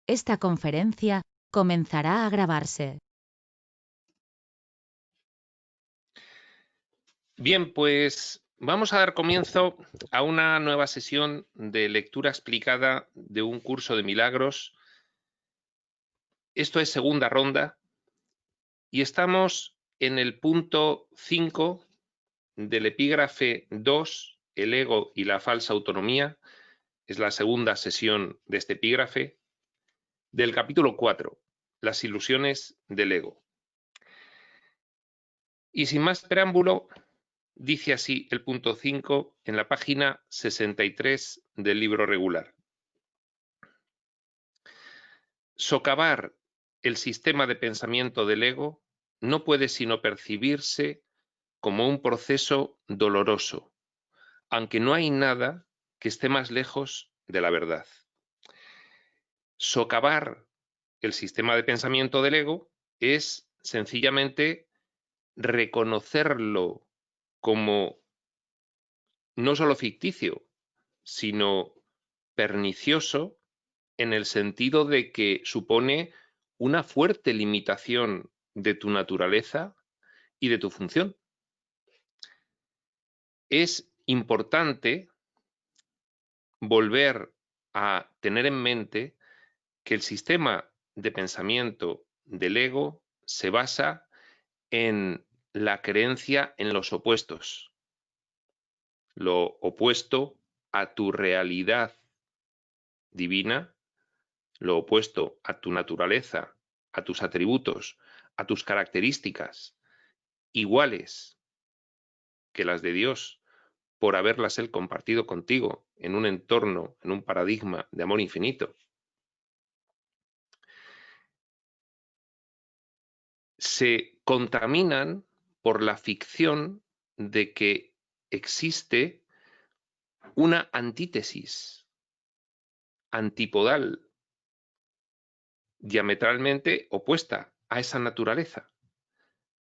Esta conferencia comenzará a grabarse. Bien, pues vamos a dar comienzo a una nueva sesión de lectura explicada de un curso de milagros. Esto es segunda ronda y estamos en el punto 5 del epígrafe 2, el ego y la falsa autonomía. Es la segunda sesión de este epígrafe del capítulo 4, las ilusiones del ego. Y sin más preámbulo, dice así el punto 5 en la página 63 del libro regular. Socavar el sistema de pensamiento del ego no puede sino percibirse como un proceso doloroso, aunque no hay nada que esté más lejos de la verdad. Socavar el sistema de pensamiento del ego es sencillamente reconocerlo como no solo ficticio, sino pernicioso en el sentido de que supone una fuerte limitación de tu naturaleza y de tu función. Es importante volver a tener en mente que el sistema de pensamiento del ego se basa en la creencia en los opuestos, lo opuesto a tu realidad divina, lo opuesto a tu naturaleza, a tus atributos, a tus características, iguales que las de Dios, por haberlas Él compartido contigo en un entorno, en un paradigma de amor infinito. Se contaminan por la ficción de que existe una antítesis, antipodal, diametralmente opuesta a esa naturaleza,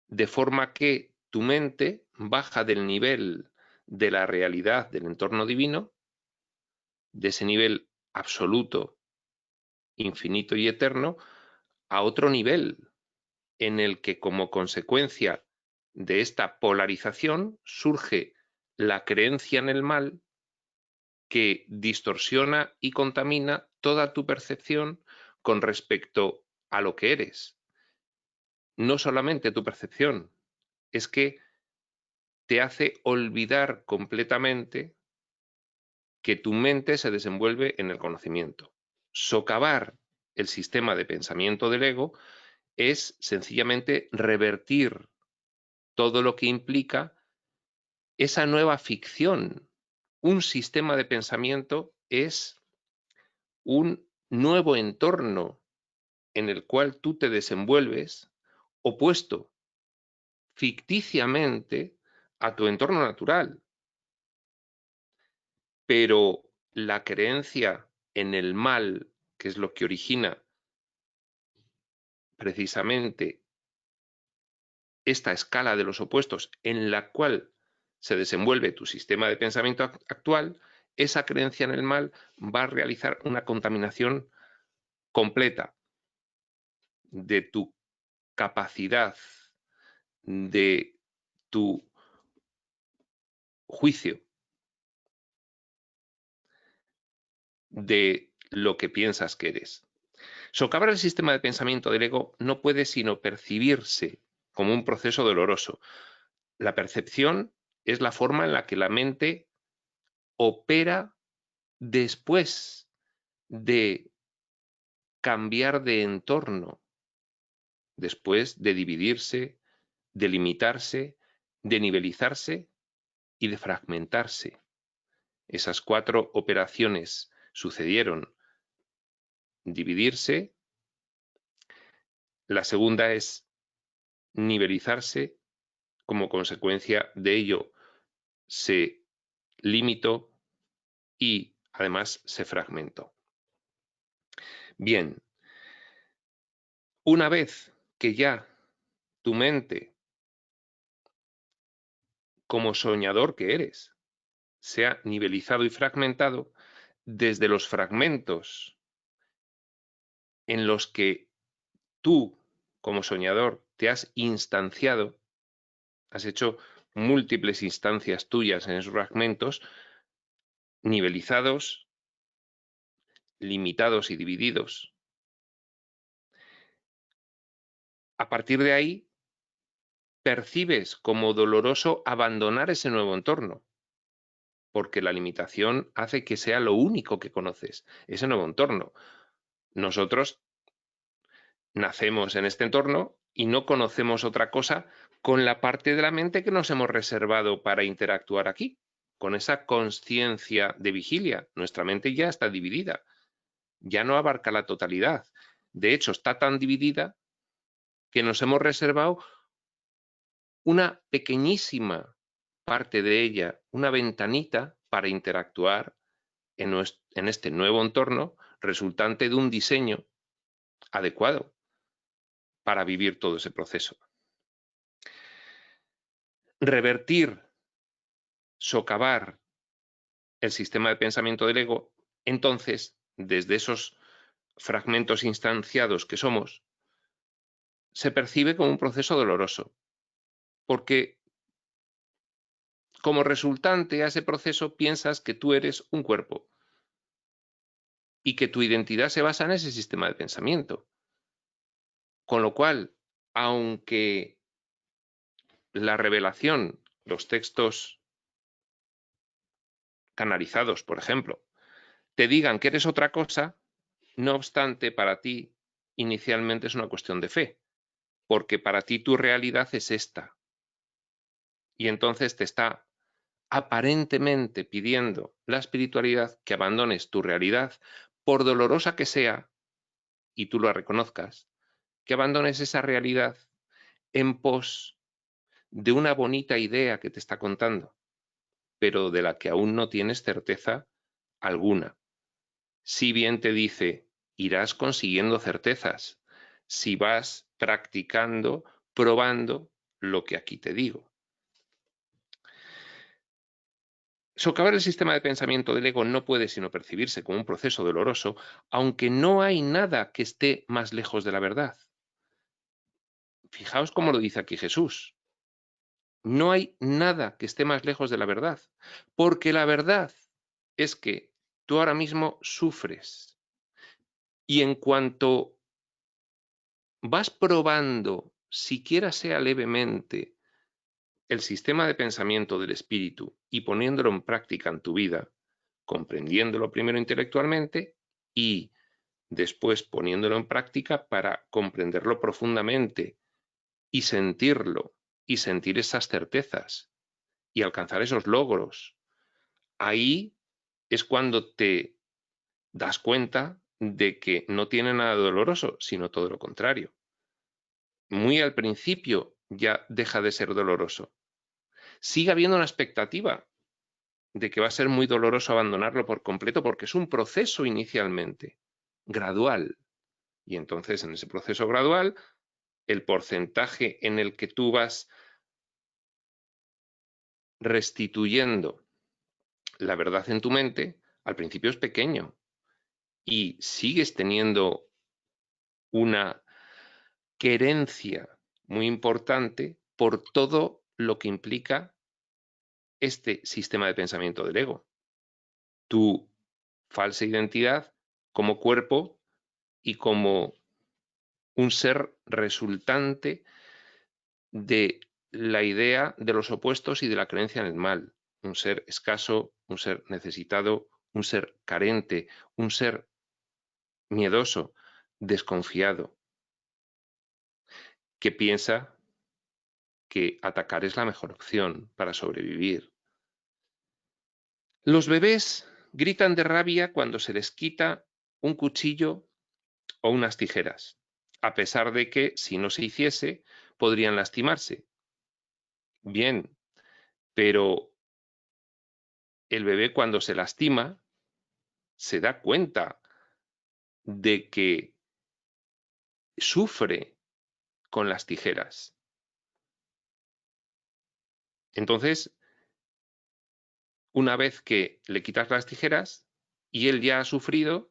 de forma que tu mente baja del nivel de la realidad del entorno divino, de ese nivel absoluto, infinito y eterno, a otro nivel en el que como consecuencia de esta polarización surge la creencia en el mal que distorsiona y contamina toda tu percepción con respecto a lo que eres. No solamente tu percepción, es que te hace olvidar completamente que tu mente se desenvuelve en el conocimiento. Socavar el sistema de pensamiento del ego es sencillamente revertir todo lo que implica esa nueva ficción. Un sistema de pensamiento es un nuevo entorno en el cual tú te desenvuelves opuesto ficticiamente a tu entorno natural. Pero la creencia en el mal, que es lo que origina precisamente esta escala de los opuestos en la cual se desenvuelve tu sistema de pensamiento actual, esa creencia en el mal va a realizar una contaminación completa de tu capacidad, de tu juicio, de lo que piensas que eres. Socavar el sistema de pensamiento del ego no puede sino percibirse como un proceso doloroso. La percepción es la forma en la que la mente opera después de cambiar de entorno, después de dividirse, de limitarse, de nivelizarse y de fragmentarse. Esas 4 operaciones sucedieron: dividirse, la segunda es nivelizarse, como consecuencia de ello se limitó y además se fragmentó. Bien, una vez que ya tu mente, como soñador que eres, se ha nivelizado y fragmentado, desde los fragmentos en los que tú, como soñador, te has instanciado, has hecho múltiples instancias tuyas en esos fragmentos, nivelizados, limitados y divididos. A partir de ahí, percibes como doloroso abandonar ese nuevo entorno, porque la limitación hace que sea lo único que conoces, ese nuevo entorno. Nosotros nacemos en este entorno y no conocemos otra cosa con la parte de la mente que nos hemos reservado para interactuar aquí, con esa conciencia de vigilia. Nuestra mente ya está dividida, ya no abarca la totalidad. De hecho, está tan dividida que nos hemos reservado una pequeñísima parte de ella, una ventanita para interactuar en este nuevo entorno resultante de un diseño adecuado para vivir todo ese proceso. Revertir, socavar el sistema de pensamiento del ego, entonces, desde esos fragmentos instanciados que somos, se percibe como un proceso doloroso, porque como resultante a ese proceso piensas que tú eres un cuerpo y que tu identidad se basa en ese sistema de pensamiento. Con lo cual, aunque la revelación, los textos canalizados, por ejemplo, te digan que eres otra cosa, no obstante, para ti inicialmente es una cuestión de fe, porque para ti tu realidad es esta. Y entonces te está aparentemente pidiendo la espiritualidad que abandones tu realidad, por dolorosa que sea, y tú lo reconozcas, que abandones esa realidad en pos de una bonita idea que te está contando, pero de la que aún no tienes certeza alguna. Si bien te dice, irás consiguiendo certezas, si vas practicando, probando lo que aquí te digo. Socavar el sistema de pensamiento del ego no puede sino percibirse como un proceso doloroso, aunque no hay nada que esté más lejos de la verdad. Fijaos cómo lo dice aquí Jesús. No hay nada que esté más lejos de la verdad, porque la verdad es que tú ahora mismo sufres y en cuanto vas probando, siquiera sea levemente, el sistema de pensamiento del espíritu y poniéndolo en práctica en tu vida, comprendiéndolo primero intelectualmente y después poniéndolo en práctica para comprenderlo profundamente y sentir esas certezas y alcanzar esos logros. Ahí es cuando te das cuenta de que no tiene nada doloroso, sino todo lo contrario. Muy al principio ya deja de ser doloroso. Sigue habiendo una expectativa de que va a ser muy doloroso abandonarlo por completo porque es un proceso inicialmente, gradual. Y entonces en ese proceso gradual, el porcentaje en el que tú vas restituyendo la verdad en tu mente, al principio es pequeño y sigues teniendo una querencia muy importante por todo lo que implica este sistema de pensamiento del ego. Tu falsa identidad como cuerpo y como un ser resultante de la idea de los opuestos y de la creencia en el mal. Un ser escaso, un ser necesitado, un ser carente, un ser miedoso, desconfiado, que piensa que atacar es la mejor opción para sobrevivir. Los bebés gritan de rabia cuando se les quita un cuchillo o unas tijeras, a pesar de que, si no se hiciese, podrían lastimarse. Bien, pero el bebé cuando se lastima se da cuenta de que sufre con las tijeras. Entonces, una vez que le quitas las tijeras y él ya ha sufrido,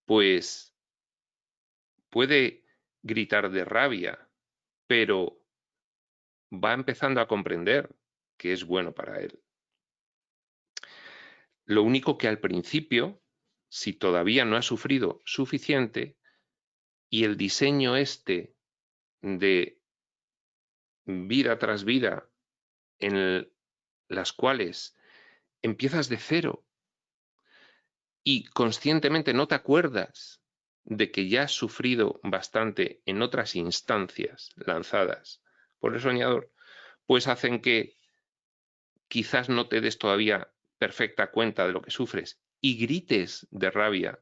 pues puede gritar de rabia, pero va empezando a comprender que es bueno para él. Lo único que al principio, si todavía no ha sufrido suficiente, y el diseño de vida tras vida en las cuales empiezas de cero y conscientemente no te acuerdas de que ya has sufrido bastante en otras instancias lanzadas por el soñador, pues hacen que quizás no te des todavía perfecta cuenta de lo que sufres y grites de rabia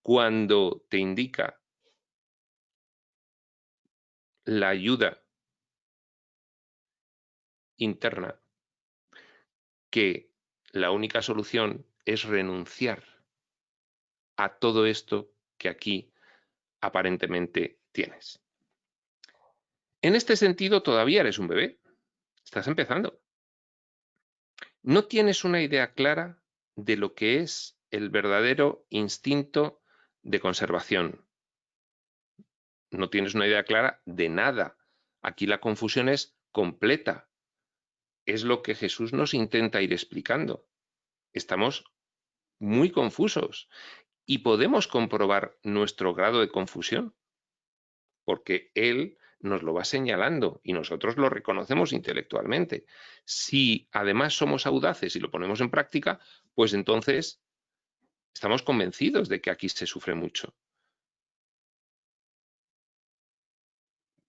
cuando te indica la ayuda interna que la única solución es renunciar a todo esto que aquí aparentemente tienes. En este sentido, todavía eres un bebé, estás empezando. No tienes una idea clara de lo que es el verdadero instinto de conservación. No tienes una idea clara de nada. Aquí la confusión es completa. Es lo que Jesús nos intenta ir explicando. Estamos muy confusos y podemos comprobar nuestro grado de confusión, porque Él nos lo va señalando y nosotros lo reconocemos intelectualmente. Si además somos audaces y lo ponemos en práctica, pues entonces estamos convencidos de que aquí se sufre mucho.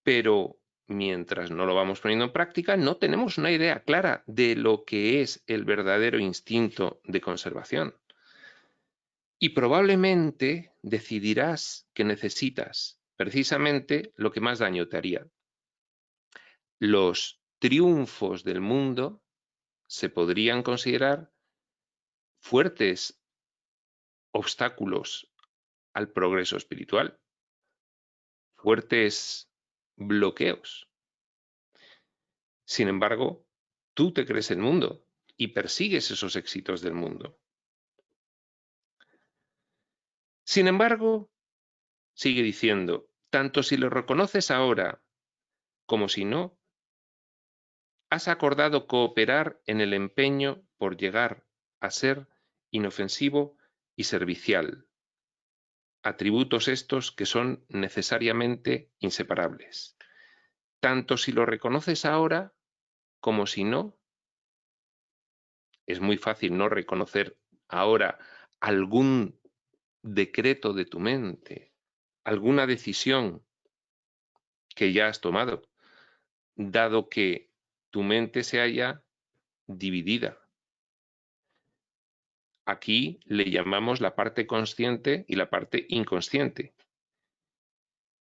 Pero mientras no lo vamos poniendo en práctica, no tenemos una idea clara de lo que es el verdadero instinto de conservación. Y probablemente decidirás que necesitas precisamente lo que más daño te haría. Los triunfos del mundo se podrían considerar fuertes obstáculos al progreso espiritual, fuertes bloqueos. Sin embargo, tú te crees el mundo y persigues esos éxitos del mundo. Sin embargo, sigue diciendo, tanto si lo reconoces ahora como si no, has acordado cooperar en el empeño por llegar a ser inofensivo y servicial, atributos estos que son necesariamente inseparables. Tanto si lo reconoces ahora como si no, es muy fácil no reconocer ahora algún decreto de tu mente, alguna decisión que ya has tomado, dado que tu mente se halla dividida. Aquí le llamamos la parte consciente y la parte inconsciente.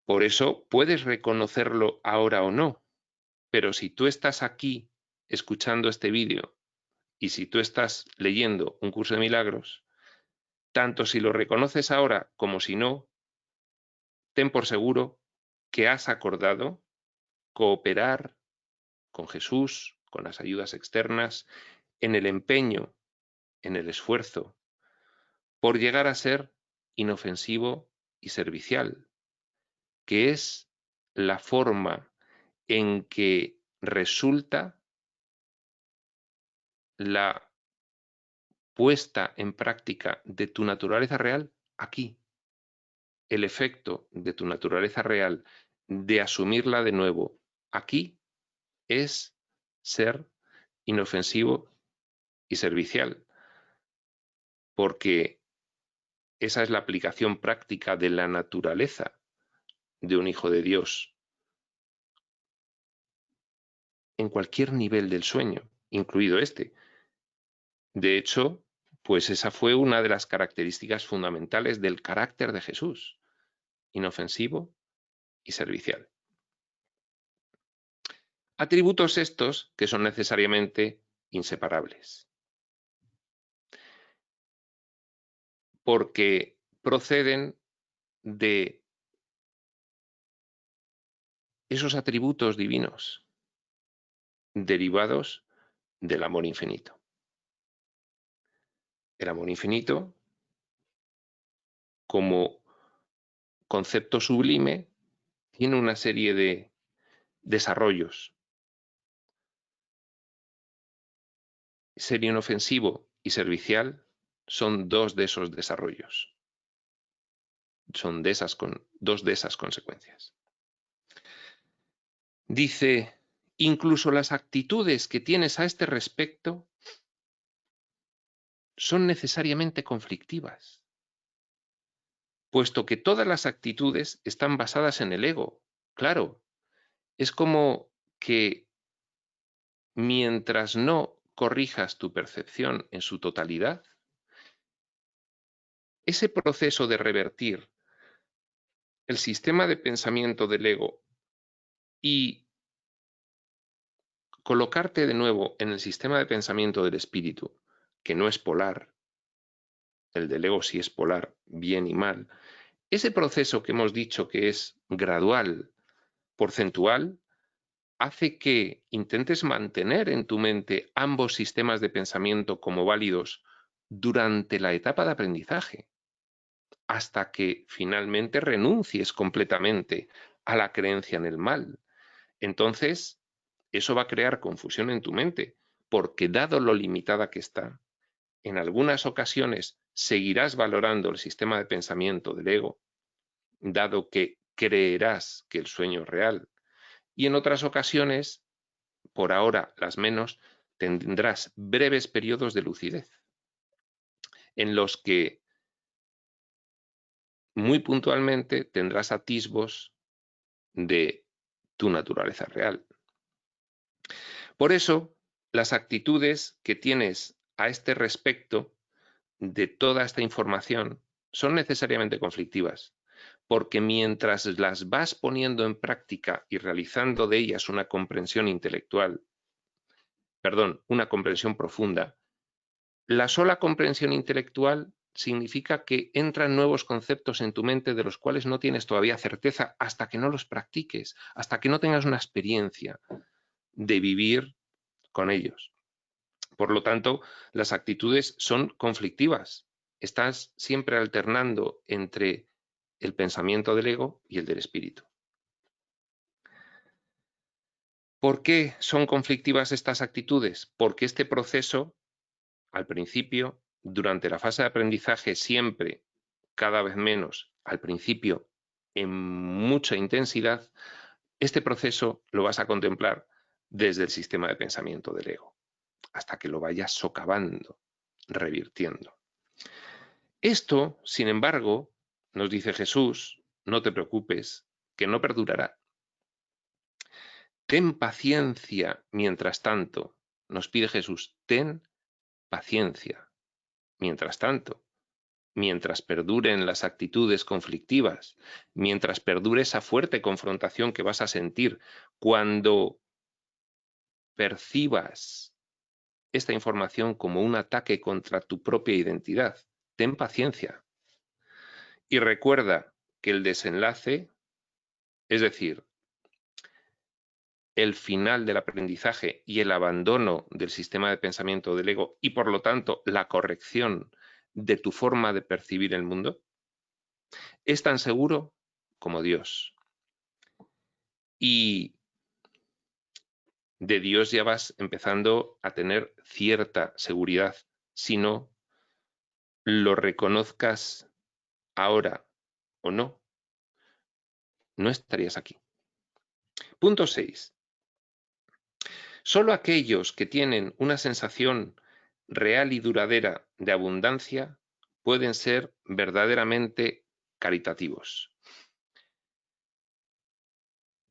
Por eso puedes reconocerlo ahora o no, pero si tú estás aquí escuchando este vídeo y si tú estás leyendo un curso de milagros, tanto si lo reconoces ahora como si no, ten por seguro que has acordado cooperar con Jesús, con las ayudas externas, en el empeño, en el esfuerzo, por llegar a ser inofensivo y servicial, que es la forma en que resulta la puesta en práctica de tu naturaleza real aquí. El efecto de tu naturaleza real de asumirla de nuevo aquí es ser inofensivo y servicial, porque esa es la aplicación práctica de la naturaleza de un hijo de Dios en cualquier nivel del sueño, incluido este. De hecho, pues esa fue una de las características fundamentales del carácter de Jesús, inofensivo y servicial. Atributos estos que son necesariamente inseparables, porque proceden de esos atributos divinos derivados del amor infinito. El amor infinito como concepto sublime tiene una serie de desarrollos. Ser inofensivo y servicial son dos de esos desarrollos. Son dos de esas consecuencias. Dice, incluso las actitudes que tienes a este respecto son necesariamente conflictivas, puesto que todas las actitudes están basadas en el ego. Claro, es como que mientras no corrijas tu percepción en su totalidad, ese proceso de revertir el sistema de pensamiento del ego y colocarte de nuevo en el sistema de pensamiento del espíritu, que no es polar, el del ego sí es polar, bien y mal, ese proceso que hemos dicho que es gradual, porcentual, hace que intentes mantener en tu mente ambos sistemas de pensamiento como válidos durante la etapa de aprendizaje, hasta que finalmente renuncies completamente a la creencia en el mal. Entonces, eso va a crear confusión en tu mente, porque dado lo limitada que está, en algunas ocasiones seguirás valorando el sistema de pensamiento del ego, dado que creerás que el sueño es real, y en otras ocasiones, por ahora las menos, tendrás breves periodos de lucidez, en los que muy puntualmente tendrás atisbos de tu naturaleza real. Por eso, las actitudes que tienes a este respecto de toda esta información son necesariamente conflictivas, porque mientras las vas poniendo en práctica y realizando de ellas una comprensión intelectual, una comprensión profunda, la sola comprensión intelectual significa que entran nuevos conceptos en tu mente de los cuales no tienes todavía certeza hasta que no los practiques, hasta que no tengas una experiencia de vivir con ellos. Por lo tanto, las actitudes son conflictivas. Estás siempre alternando entre el pensamiento del ego y el del espíritu. ¿Por qué son conflictivas estas actitudes? Porque este proceso, al principio, durante la fase de aprendizaje, siempre, cada vez menos, al principio, en mucha intensidad, este proceso lo vas a contemplar desde el sistema de pensamiento del ego, hasta que lo vayas socavando, revirtiendo. Esto, sin embargo, nos dice Jesús, no te preocupes, que no perdurará. Ten paciencia mientras tanto, nos pide Jesús, ten paciencia. Mientras tanto, mientras perduren las actitudes conflictivas, mientras perdure esa fuerte confrontación que vas a sentir cuando percibas esta información como un ataque contra tu propia identidad, ten paciencia. Y recuerda que el desenlace, es decir, el final del aprendizaje y el abandono del sistema de pensamiento del ego y por lo tanto la corrección de tu forma de percibir el mundo, es tan seguro como Dios. Y de Dios ya vas empezando a tener cierta seguridad, si no lo reconozcas ahora o no estarías aquí. Punto 6. Solo aquellos que tienen una sensación real y duradera de abundancia pueden ser verdaderamente caritativos.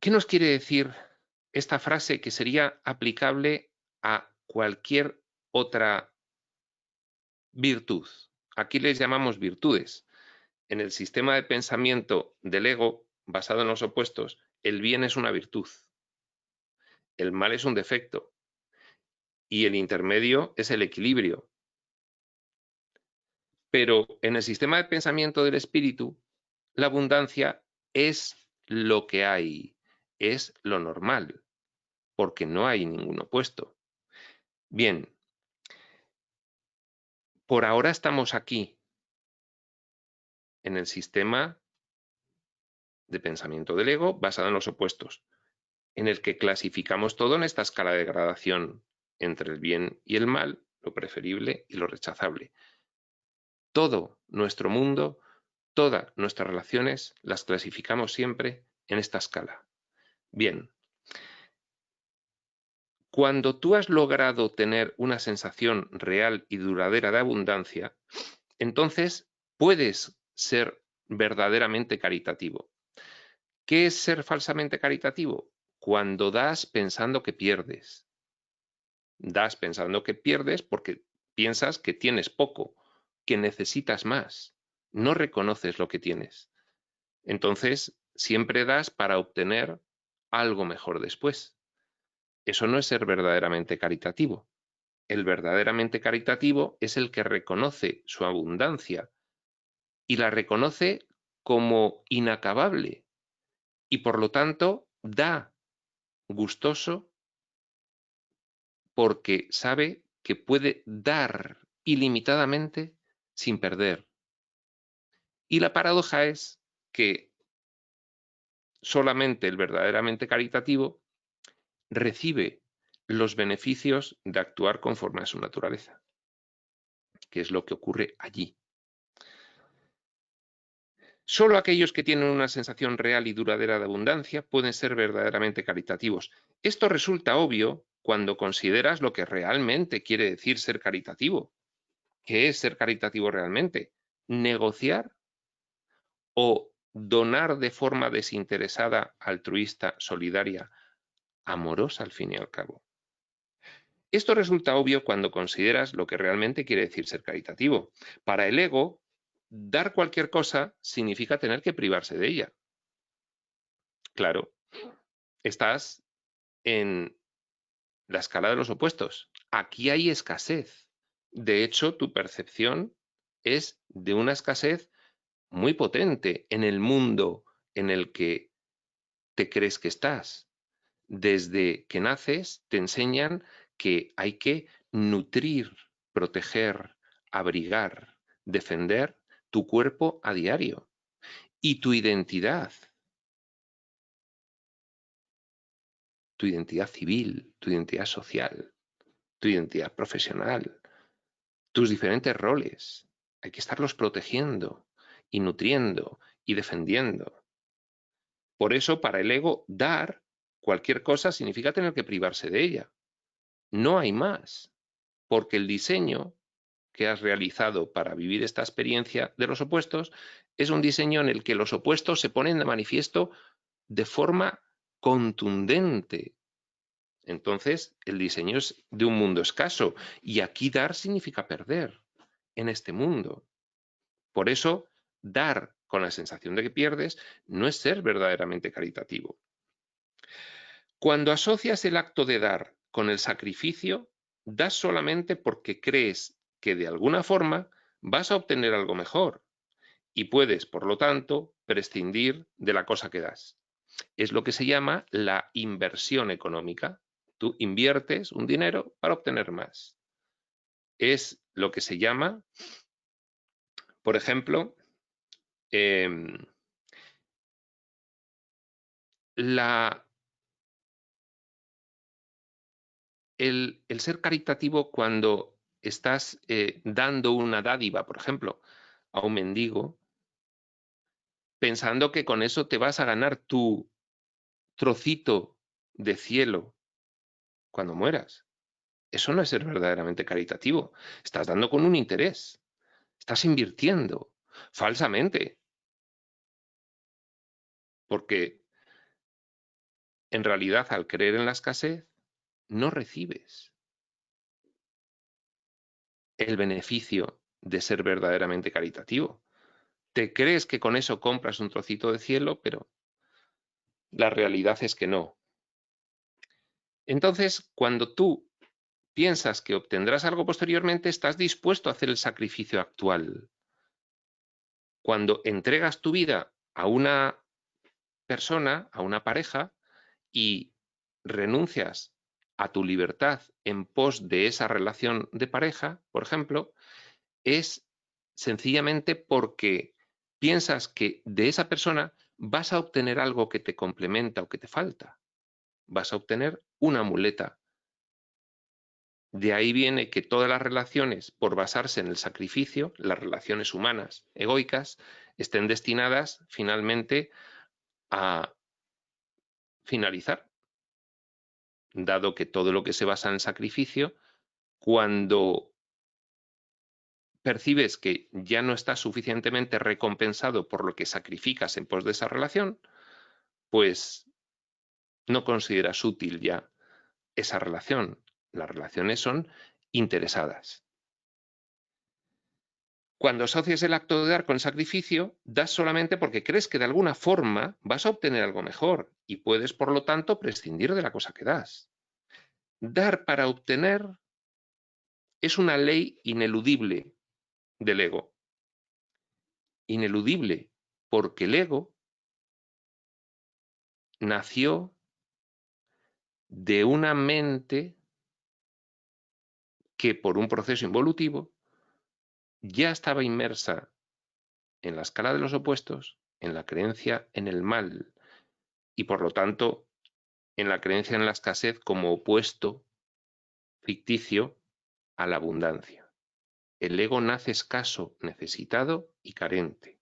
¿Qué nos quiere decir esta frase que sería aplicable a cualquier otra virtud? Aquí les llamamos virtudes. En el sistema de pensamiento del ego, basado en los opuestos, el bien es una virtud, el mal es un defecto y el intermedio es el equilibrio. Pero en el sistema de pensamiento del espíritu, la abundancia es lo que hay, es lo normal, porque no hay ningún opuesto. Bien, por ahora estamos aquí, en el sistema de pensamiento del ego basada en los opuestos, en el que clasificamos todo en esta escala de gradación entre el bien y el mal, lo preferible y lo rechazable. Todo nuestro mundo, todas nuestras relaciones las clasificamos siempre en esta escala. Bien, cuando tú has logrado tener una sensación real y duradera de abundancia, entonces puedes ser verdaderamente caritativo. ¿Qué es ser falsamente caritativo? Cuando das pensando que pierdes. Das pensando que pierdes porque piensas que tienes poco, que necesitas más. No reconoces lo que tienes. Entonces, siempre das para obtener algo mejor después. Eso no es ser verdaderamente caritativo. El verdaderamente caritativo es el que reconoce su abundancia y la reconoce como inacabable y por lo tanto da gustoso porque sabe que puede dar ilimitadamente sin perder. Y la paradoja es que solamente el verdaderamente caritativo recibe los beneficios de actuar conforme a su naturaleza, que es lo que ocurre allí. Solo aquellos que tienen una sensación real y duradera de abundancia pueden ser verdaderamente caritativos. Esto resulta obvio cuando consideras lo que realmente quiere decir ser caritativo. ¿Qué es ser caritativo realmente? ¿Negociar o donar de forma desinteresada, altruista, solidaria, amorosa al fin y al cabo? Esto resulta obvio cuando consideras lo que realmente quiere decir ser caritativo. Para el ego, dar cualquier cosa significa tener que privarse de ella. Claro, estás en la escala de los opuestos. Aquí hay escasez. De hecho, tu percepción es de una escasez muy potente en el mundo en el que te crees que estás. Desde que naces te enseñan que hay que nutrir, proteger, abrigar, defender tu cuerpo a diario y tu identidad civil, tu identidad social, tu identidad profesional, tus diferentes roles. Hay que estarlos protegiendo y nutriendo y defendiendo. Por eso, para el ego, dar cualquier cosa significa tener que privarse de ella. No hay más, porque el diseño que has realizado para vivir esta experiencia de los opuestos es un diseño en el que los opuestos se ponen de manifiesto de forma contundente. Entonces, el diseño es de un mundo escaso y aquí dar significa perder en este mundo. Por eso, dar con la sensación de que pierdes no es ser verdaderamente caritativo. Cuando asocias el acto de dar con el sacrificio, das solamente porque crees que de alguna forma vas a obtener algo mejor y puedes, por lo tanto, prescindir de la cosa que das. Es lo que se llama la inversión económica. Tú inviertes un dinero para obtener más. Es lo que se llama, por ejemplo, el ser caritativo cuando estás dando una dádiva, por ejemplo, a un mendigo, pensando que con eso te vas a ganar tu trocito de cielo cuando mueras. Eso no es ser verdaderamente caritativo. Estás dando con un interés. Estás invirtiendo falsamente. Porque en realidad, al creer en la escasez, no recibes el beneficio de ser verdaderamente caritativo. Te crees que con eso compras un trocito de cielo, pero la realidad es que no. Entonces, cuando tú piensas que obtendrás algo posteriormente, estás dispuesto a hacer el sacrificio actual. Cuando entregas tu vida a una persona, a una pareja, y renuncias a tu libertad en pos de esa relación de pareja, por ejemplo, es sencillamente porque piensas que de esa persona vas a obtener algo que te complementa o que te falta. Vas a obtener una muleta. De ahí viene que todas las relaciones, por basarse en el sacrificio, las relaciones humanas egoicas, estén destinadas finalmente a finalizar, dado que todo lo que se basa en el sacrificio, cuando percibes que ya no estás suficientemente recompensado por lo que sacrificas en pos de esa relación, pues no consideras útil ya esa relación. Las relaciones son interesadas. Cuando asocias el acto de dar con sacrificio, das solamente porque crees que de alguna forma vas a obtener algo mejor y puedes, por lo tanto, prescindir de la cosa que das. Dar para obtener es una ley ineludible del ego. Ineludible porque el ego nació de una mente que por un proceso involutivo ya estaba inmersa en la escala de los opuestos, en la creencia en el mal y por lo tanto en la creencia en la escasez como opuesto ficticio a la abundancia. El ego nace escaso, necesitado y carente.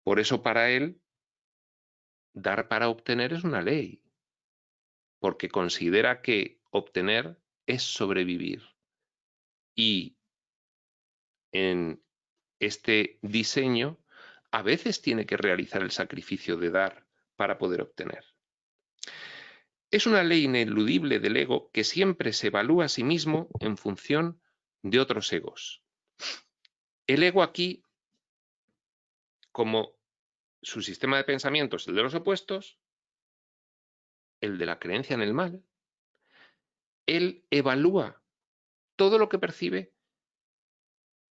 Por eso para él, dar para obtener es una ley, porque considera que obtener es sobrevivir. Y en este diseño, a veces tiene que realizar el sacrificio de dar para poder obtener. Es una ley ineludible del ego que siempre se evalúa a sí mismo en función de otros egos. El ego aquí, como su sistema de pensamiento es el de los opuestos, el de la creencia en el mal, él evalúa todo lo que percibe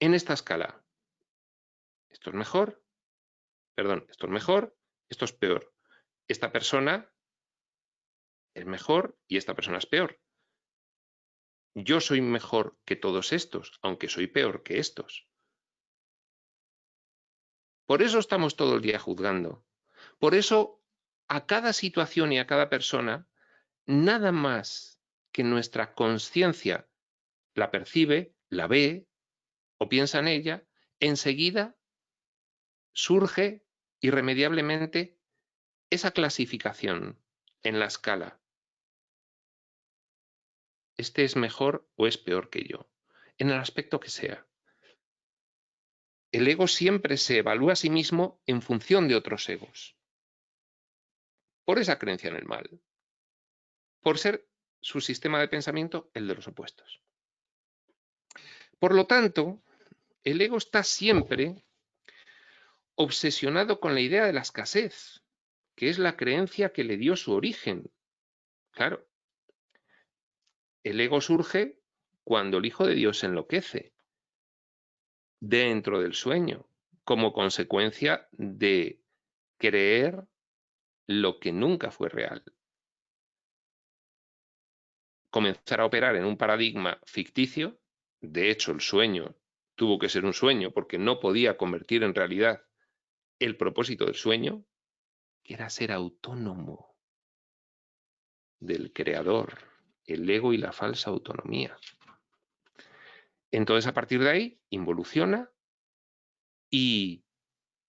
en esta escala. Esto es mejor, esto es peor. Esta persona es mejor y esta persona es peor. Yo soy mejor que todos estos, aunque soy peor que estos. Por eso estamos todo el día juzgando. Por eso a cada situación y a cada persona, nada más que nuestra conciencia la percibe, la ve o piensa en ella, enseguida surge irremediablemente esa clasificación en la escala. Este es mejor o es peor que yo, en el aspecto que sea. El ego siempre se evalúa a sí mismo en función de otros egos, por esa creencia en el mal, por ser su sistema de pensamiento el de los opuestos. Por lo tanto, el ego está siempre obsesionado con la idea de la escasez, que es la creencia que le dio su origen. Claro, el ego surge cuando el Hijo de Dios enloquece dentro del sueño, como consecuencia de creer lo que nunca fue real. Comenzar a operar en un paradigma ficticio, de hecho el sueño tuvo que ser un sueño porque no podía convertir en realidad el propósito del sueño, que era ser autónomo del creador, el ego y la falsa autonomía. Entonces, a partir de ahí, involuciona y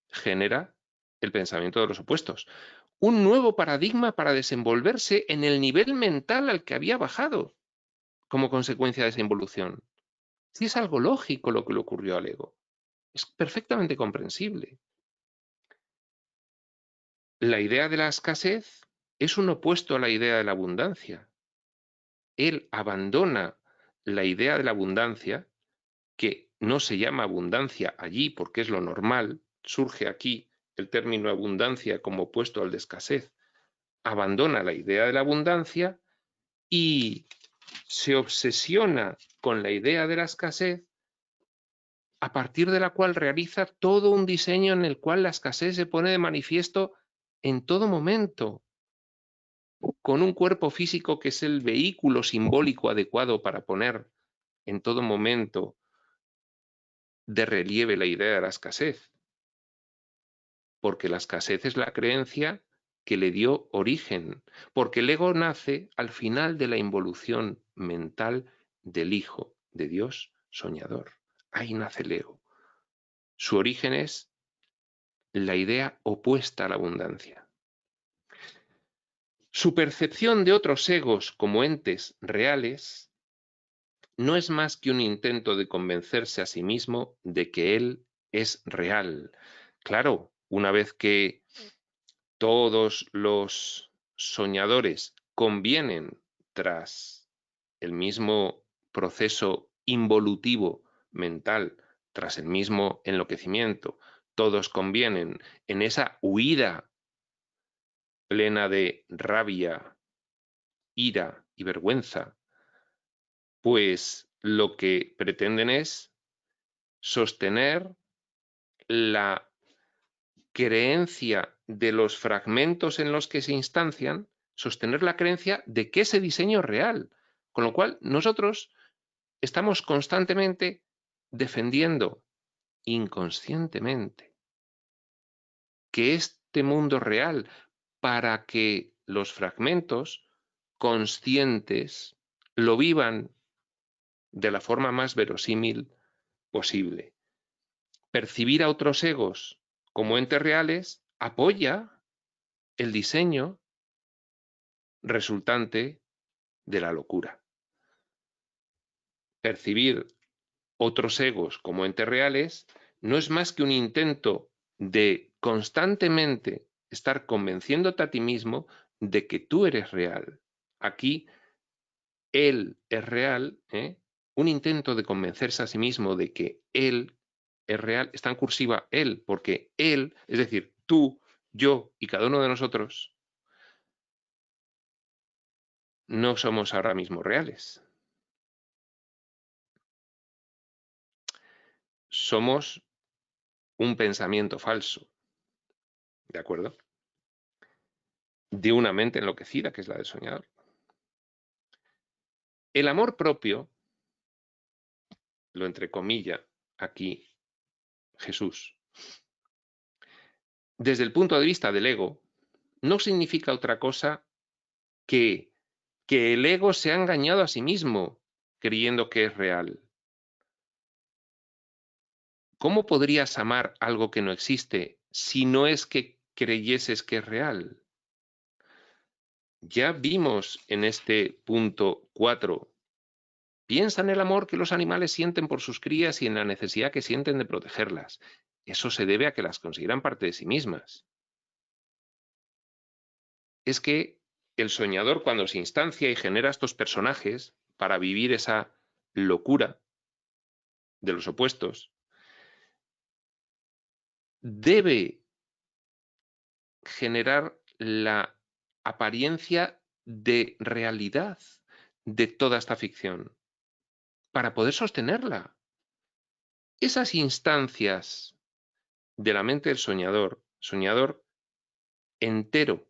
genera el pensamiento de los opuestos. Un nuevo paradigma para desenvolverse en el nivel mental al que había bajado como consecuencia de esa involución. Si es algo lógico lo que le ocurrió al ego, es perfectamente comprensible. La idea de la escasez es un opuesto a la idea de la abundancia. Él abandona la idea de la abundancia, que no se llama abundancia allí porque es lo normal, surge aquí el término abundancia como opuesto al de escasez, abandona la idea de la abundancia y se obsesiona con la idea de la escasez, a partir de la cual realiza todo un diseño en el cual la escasez se pone de manifiesto en todo momento, con un cuerpo físico que es el vehículo simbólico adecuado para poner en todo momento de relieve la idea de la escasez. porque la escasez es la creencia que le dio origen, porque el ego nace al final de la involución mental del Hijo de Dios soñador. Ahí nace el ego. Su origen es la idea opuesta a la abundancia. Su percepción de otros egos como entes reales no es más que un intento de convencerse a sí mismo de que él es real. Claro, una vez que todos los soñadores convienen tras el mismo proceso involutivo mental, tras el mismo enloquecimiento, todos convienen en esa huida plena de rabia, ira y vergüenza, pues lo que pretenden es sostener la creencia de los fragmentos en los que se instancian, sostener la creencia de que ese diseño es real. Con lo cual, nosotros estamos constantemente defendiendo inconscientemente que este mundo es real para que los fragmentos conscientes lo vivan de la forma más verosímil posible. Percibir a otros egos como entes reales apoya el diseño resultante de la locura. Percibir otros egos como entes reales no es más que un intento de constantemente estar convenciéndote a ti mismo de que tú eres real. Aquí, él es real, un intento de convencerse a sí mismo de que él es real, está en cursiva él, porque él, es decir, tú, yo y cada uno de nosotros, no somos ahora mismo reales. Somos un pensamiento falso, ¿de acuerdo? De una mente enloquecida, que es la del soñador. El amor propio, lo entrecomilla aquí Jesús, desde el punto de vista del ego, no significa otra cosa que el ego se ha engañado a sí mismo creyendo que es real. ¿Cómo podrías amar algo que no existe si no es que creyeses que es real? Ya vimos en este punto 4. Piensa en el amor que los animales sienten por sus crías y en la necesidad que sienten de protegerlas. Eso se debe a que las consideran parte de sí mismas. Es que el soñador, cuando se instancia y genera estos personajes para vivir esa locura de los opuestos, debe generar la apariencia de realidad de toda esta ficción para poder sostenerla. Esas instancias de la mente del soñador entero,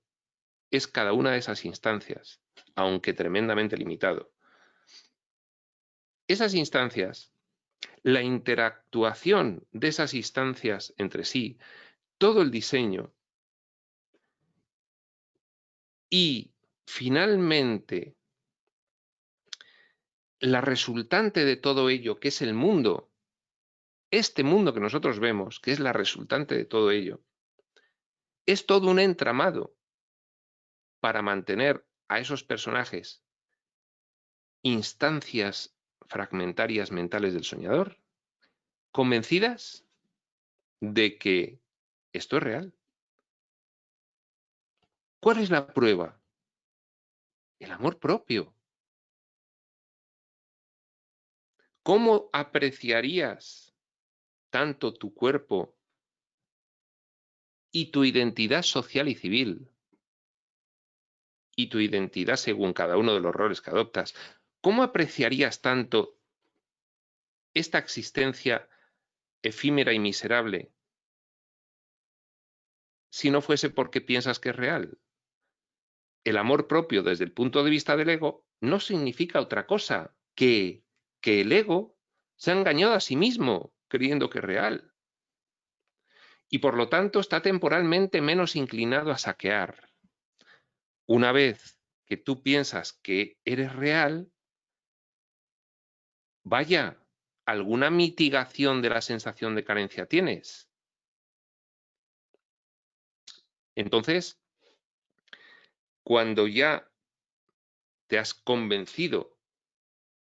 es cada una de esas instancias, aunque tremendamente limitado. Esas instancias, la interactuación de esas instancias entre sí, todo el diseño y, finalmente, la resultante de todo ello, que es el mundo, este mundo que nosotros vemos, que es la resultante de todo ello, es todo un entramado para mantener a esos personajes instancias fragmentarias mentales del soñador, convencidas de que esto es real. ¿Cuál es la prueba? El amor propio. ¿Cómo apreciarías tanto tu cuerpo y tu identidad social y civil y tu identidad según cada uno de los roles que adoptas? ¿Cómo apreciarías tanto esta existencia efímera y miserable si no fuese porque piensas que es real? El amor propio desde el punto de vista del ego no significa otra cosa que el ego se ha engañado a sí mismo creyendo que es real. y por lo tanto está temporalmente menos inclinado a saquear. Una vez que tú piensas que eres real, vaya, ¿alguna mitigación de la sensación de carencia tienes? Entonces, cuando ya te has convencido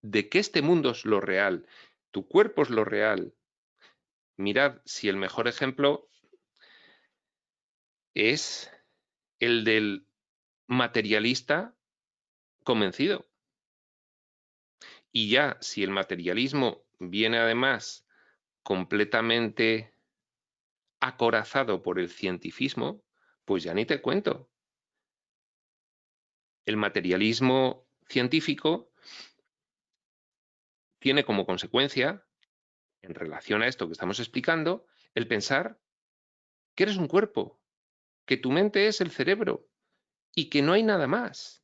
de que este mundo es lo real, tu cuerpo es lo real, mirad si el mejor ejemplo es el del materialista convencido. Y ya si el materialismo viene además completamente acorazado por el cientifismo, pues ya ni te cuento. El materialismo científico tiene como consecuencia, en relación a esto que estamos explicando, el pensar que eres un cuerpo, que tu mente es el cerebro y que no hay nada más.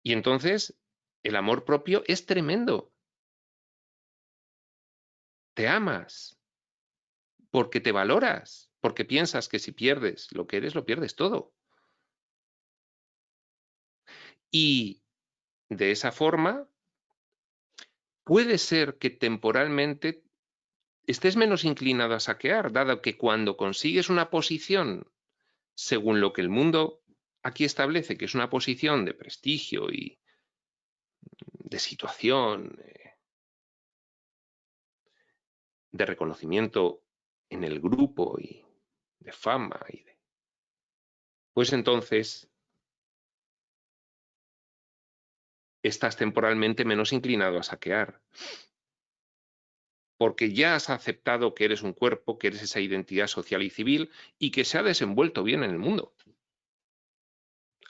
Y entonces el amor propio es tremendo. Te amas porque te valoras, porque piensas que si pierdes lo que eres, lo pierdes todo. Y de esa forma, puede ser que temporalmente estés menos inclinado a saquear, dado que cuando consigues una posición según lo que el mundo aquí establece, que es una posición de prestigio y de situación, de reconocimiento en el grupo y de fama, pues entonces estás temporalmente menos inclinado a saquear. Porque ya has aceptado que eres un cuerpo, que eres esa identidad social y civil y que se ha desenvuelto bien en el mundo.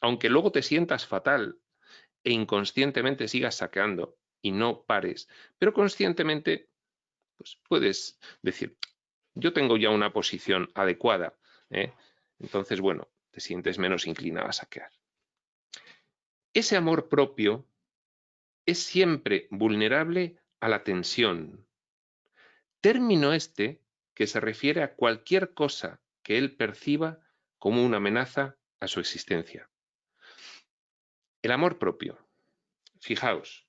Aunque luego te sientas fatal e inconscientemente sigas saqueando y no pares, pero conscientemente pues puedes decir, yo tengo ya una posición adecuada, ¿eh? Entonces, bueno, te sientes menos inclinado a saquear. Ese amor propio es siempre vulnerable a la tensión. Término este que se refiere a cualquier cosa que él perciba como una amenaza a su existencia. El amor propio. Fijaos,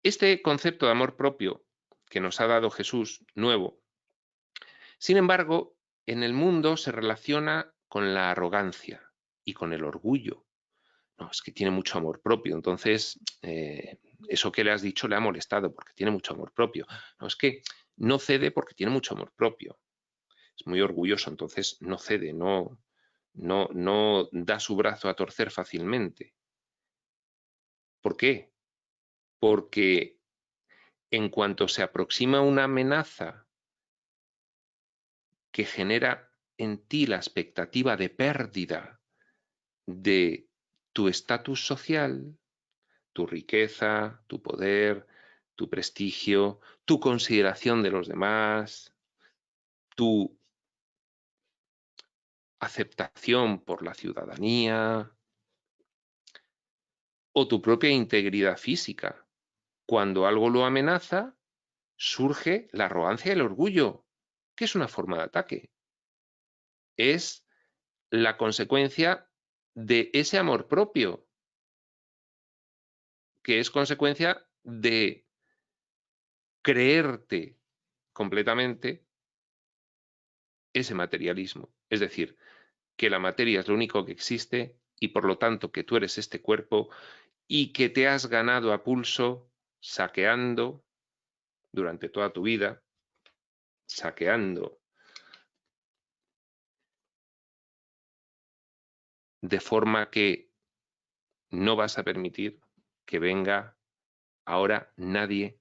este concepto de amor propio que nos ha dado Jesús, nuevo, sin embargo, en el mundo se relaciona con la arrogancia y con el orgullo. No, es que tiene mucho amor propio, entonces eso que le has dicho le ha molestado porque tiene mucho amor propio. No, es que no cede porque tiene mucho amor propio. Es muy orgulloso, entonces no cede, no da su brazo a torcer fácilmente. ¿Por qué? Porque en cuanto se aproxima una amenaza que genera en ti la expectativa de pérdida de tu estatus social, tu riqueza, tu poder, tu prestigio, tu consideración de los demás, tu aceptación por la ciudadanía o tu propia integridad física. Cuando algo lo amenaza, surge la arrogancia y el orgullo, que es una forma de ataque. Es la consecuencia de ese amor propio, que es consecuencia de creerte completamente ese materialismo. Es decir, que la materia es lo único que existe y por lo tanto que tú eres este cuerpo y que te has ganado a pulso saqueando durante toda tu vida, saqueando de forma que no vas a permitir que venga ahora nadie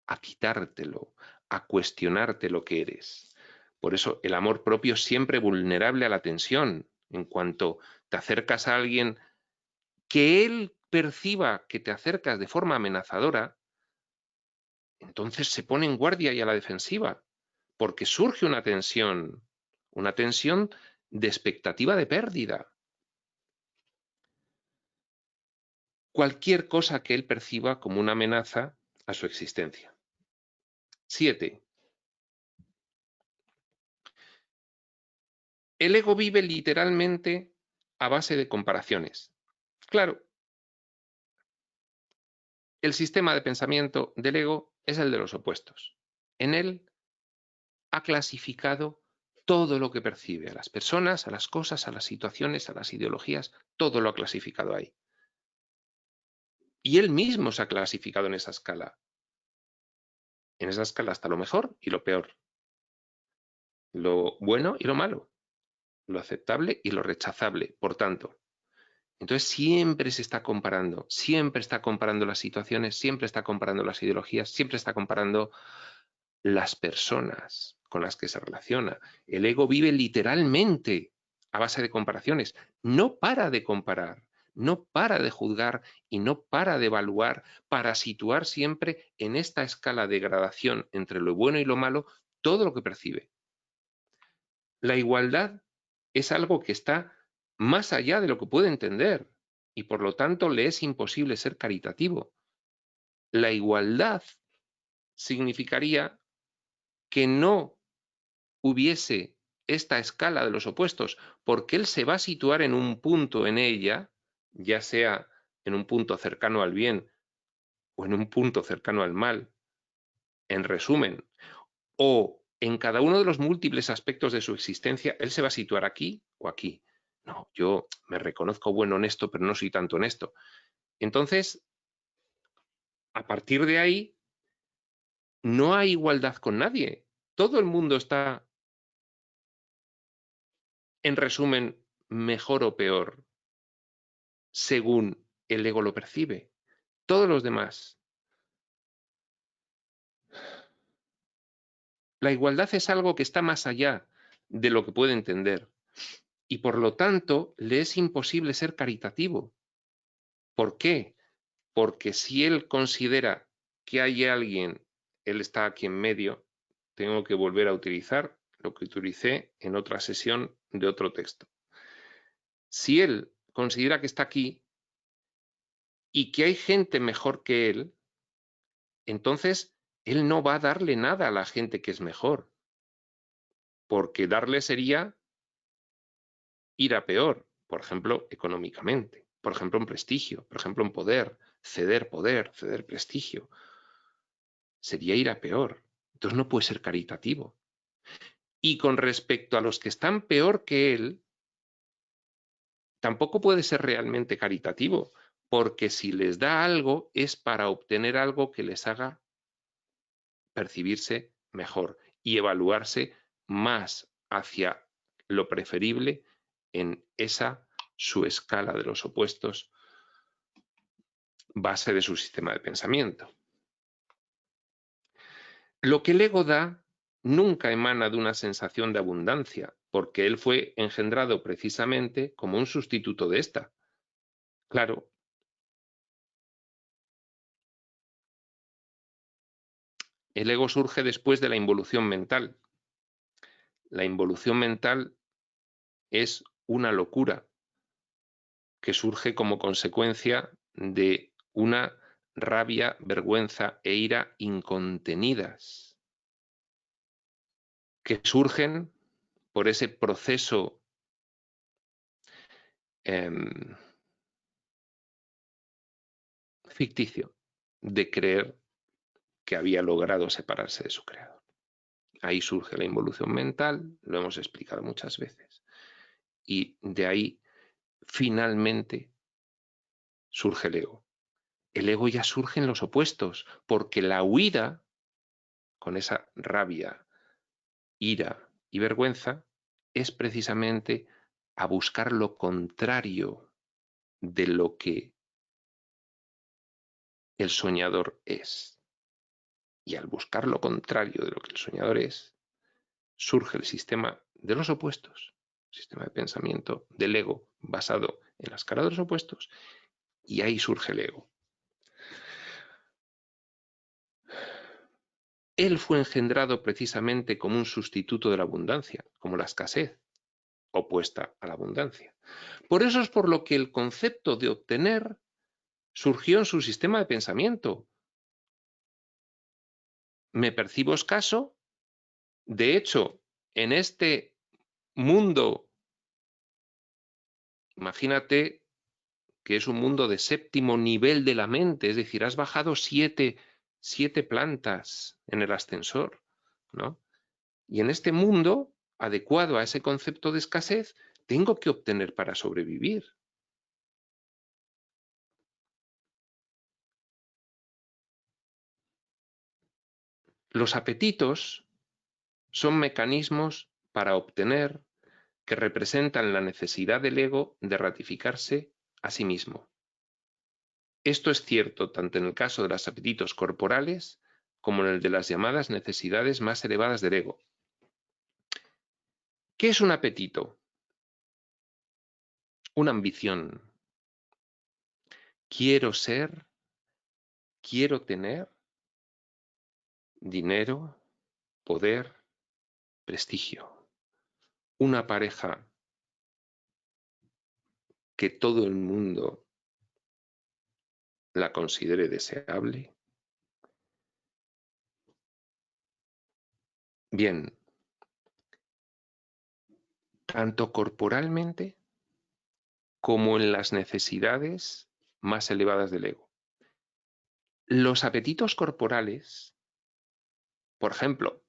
a quitártelo, a cuestionarte lo que eres. Por eso el amor propio es siempre vulnerable a la tensión. En cuanto te acercas a alguien que él perciba que te acercas de forma amenazadora, entonces se pone en guardia y a la defensiva, porque surge una tensión de expectativa de pérdida. Cualquier cosa que él perciba como una amenaza a su existencia. 7. El ego vive literalmente a base de comparaciones. Claro, el sistema de pensamiento del ego es el de los opuestos. En él ha clasificado todo lo que percibe, a las personas, a las cosas, a las situaciones, a las ideologías, todo lo ha clasificado ahí. Y él mismo se ha clasificado en esa escala. En esa escala está lo mejor y lo peor, lo bueno y lo malo, lo aceptable y lo rechazable. Por tanto, entonces siempre se está comparando, siempre está comparando las situaciones, siempre está comparando las ideologías, siempre está comparando las personas con las que se relaciona. El ego vive literalmente a base de comparaciones. No para de comparar, no para de juzgar y no para de evaluar para situar siempre en esta escala de gradación entre lo bueno y lo malo todo lo que percibe. La igualdad es algo que está más allá de lo que puede entender y por lo tanto le es imposible ser caritativo. La igualdad significaría que no hubiese esta escala de los opuestos, porque él se va a situar en un punto en ella, ya sea en un punto cercano al bien o en un punto cercano al mal, en resumen, o en cada uno de los múltiples aspectos de su existencia, él se va a situar aquí o aquí. No, yo me reconozco bueno en esto, pero no soy tanto en esto. Entonces, a partir de ahí, no hay igualdad con nadie. Todo el mundo está, en resumen, mejor o peor, según el ego lo percibe. Todos los demás. La igualdad es algo que está más allá de lo que puede entender y por lo tanto le es imposible ser caritativo. ¿Por qué? Porque si él considera que hay alguien, él está aquí en medio, tengo que volver a utilizar lo que utilicé en otra sesión de otro texto. Si él considera que está aquí y que hay gente mejor que él, entonces él no va a darle nada a la gente que es mejor, porque darle sería ir a peor, por ejemplo, económicamente, por ejemplo, en prestigio, por ejemplo, en poder, ceder prestigio. Sería ir a peor. Entonces no puede ser caritativo. Y con respecto a los que están peor que él, tampoco puede ser realmente caritativo, porque si les da algo es para obtener algo que les haga percibirse mejor y evaluarse más hacia lo preferible en esa su escala de los opuestos, base de su sistema de pensamiento. Lo que el ego da nunca emana de una sensación de abundancia, porque él fue engendrado precisamente como un sustituto de esta. Claro, el ego surge después de la involución mental. La involución mental es una locura que surge como consecuencia de una rabia, vergüenza e ira incontenidas, que surgen por ese proceso ficticio de creer que había logrado separarse de su creador. Ahí surge la involución mental, lo hemos explicado muchas veces, y de ahí finalmente surge el ego. El ego ya surge en los opuestos, porque la huida, con esa rabia, ira y vergüenza, es precisamente a buscar lo contrario de lo que el soñador es. Y al buscar lo contrario de lo que el soñador es, surge el sistema de los opuestos, sistema de pensamiento del ego basado en la escala de los opuestos, y ahí surge el ego. Él fue engendrado precisamente como un sustituto de la abundancia, como la escasez, opuesta a la abundancia. Por eso es por lo que el concepto de obtener surgió en su sistema de pensamiento. Me percibo escaso, de hecho, en este mundo Imagínate que es un mundo de séptimo nivel de la mente, es decir, has bajado siete plantas en el ascensor, ¿no? Y en este mundo, adecuado a ese concepto de escasez, tengo que obtener para sobrevivir. Los apetitos son mecanismos para obtener que representan la necesidad del ego de ratificarse a sí mismo. Esto es cierto tanto en el caso de los apetitos corporales como en el de las llamadas necesidades más elevadas del ego. ¿Qué es un apetito? Una ambición. Quiero ser, quiero tener dinero, poder, prestigio. Una pareja que todo el mundo la considere deseable. Bien, tanto corporalmente como en las necesidades más elevadas del ego. Los apetitos corporales, por ejemplo,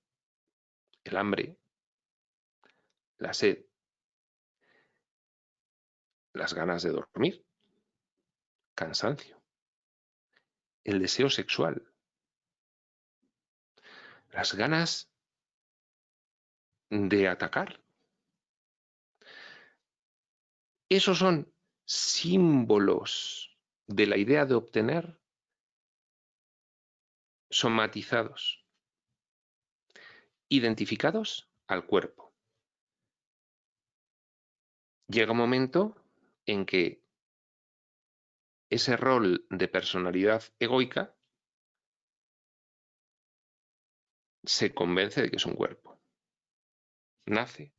el hambre, la sed, las ganas de dormir, cansancio, el deseo sexual, las ganas de atacar. Esos son símbolos de la idea de obtener somatizados, identificados al cuerpo. Llega un momento en que ese rol de personalidad egoica se convence de que es un cuerpo. Nace,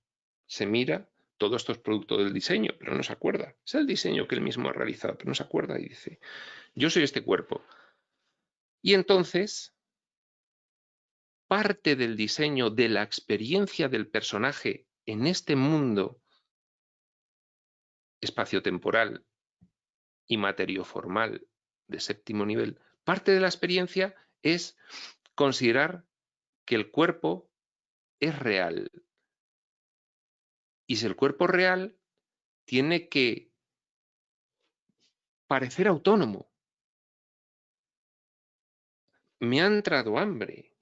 se mira, todo esto es producto del diseño, pero no se acuerda. Es el diseño que él mismo ha realizado, pero no se acuerda y dice, yo soy este cuerpo. Y entonces, parte del diseño de la experiencia del personaje en este mundo espaciotemporal y materioformal de séptimo nivel, parte de la experiencia es considerar que el cuerpo es real. Y si el cuerpo es real, tiene que parecer autónomo. Me ha entrado hambre,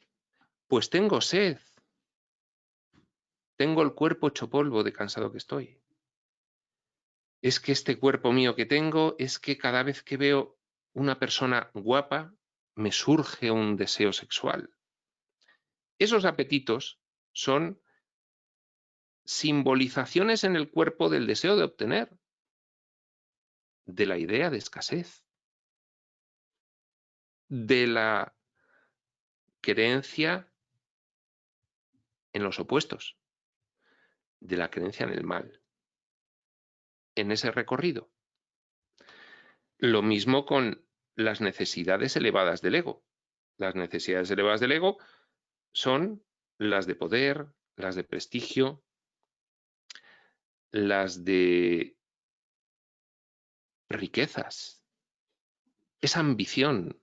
pues tengo sed. Tengo el cuerpo hecho polvo de cansado que estoy. Es que este cuerpo mío que tengo es que cada vez que veo una persona guapa, me surge un deseo sexual. Esos apetitos son simbolizaciones en el cuerpo del deseo de obtener, de la idea de escasez, de la creencia en los opuestos, de la creencia en el mal. En ese recorrido. Lo mismo con las necesidades elevadas del ego. Las necesidades elevadas del ego son las de poder, las de prestigio, las de riquezas. Esa ambición.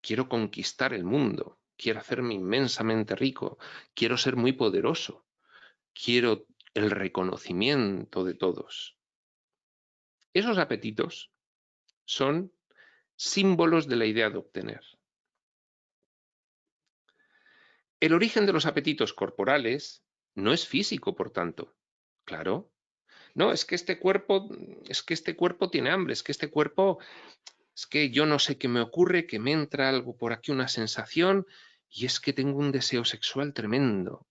Quiero conquistar el mundo, quiero hacerme inmensamente rico, quiero ser muy poderoso, quiero el reconocimiento de todos. Esos apetitos son símbolos de la idea de obtener. El origen de los apetitos corporales no es físico, por tanto. Claro. No, es que este cuerpo tiene hambre, es que este cuerpo, es que yo no sé qué me ocurre, que me entra algo por aquí, una sensación, y es que tengo un deseo sexual tremendo.